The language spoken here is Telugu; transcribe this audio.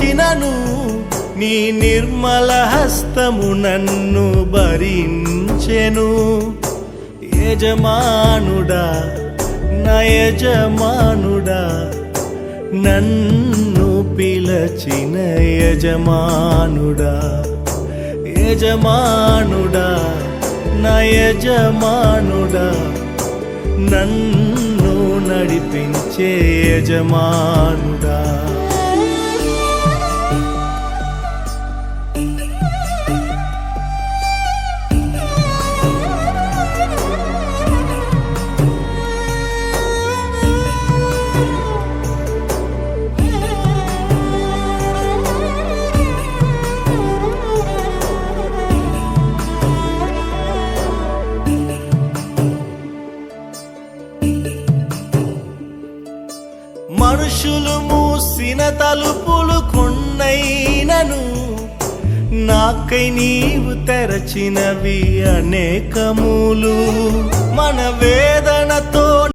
వచ్చినను నీ నిర్మల హస్తము నన్ను భరించెను. యజమానుడా నా యజమానుడా, నన్ను పిలచిన యజమానుడా, యజమానుడా నా యజమానుడా, నన్ను నడిపించే యజమానుడా. మనుషులు మూసిన తలుపులు కొన్నైనను నాకై నీవు తెరచినవి అనేకములు. మన వేదనతో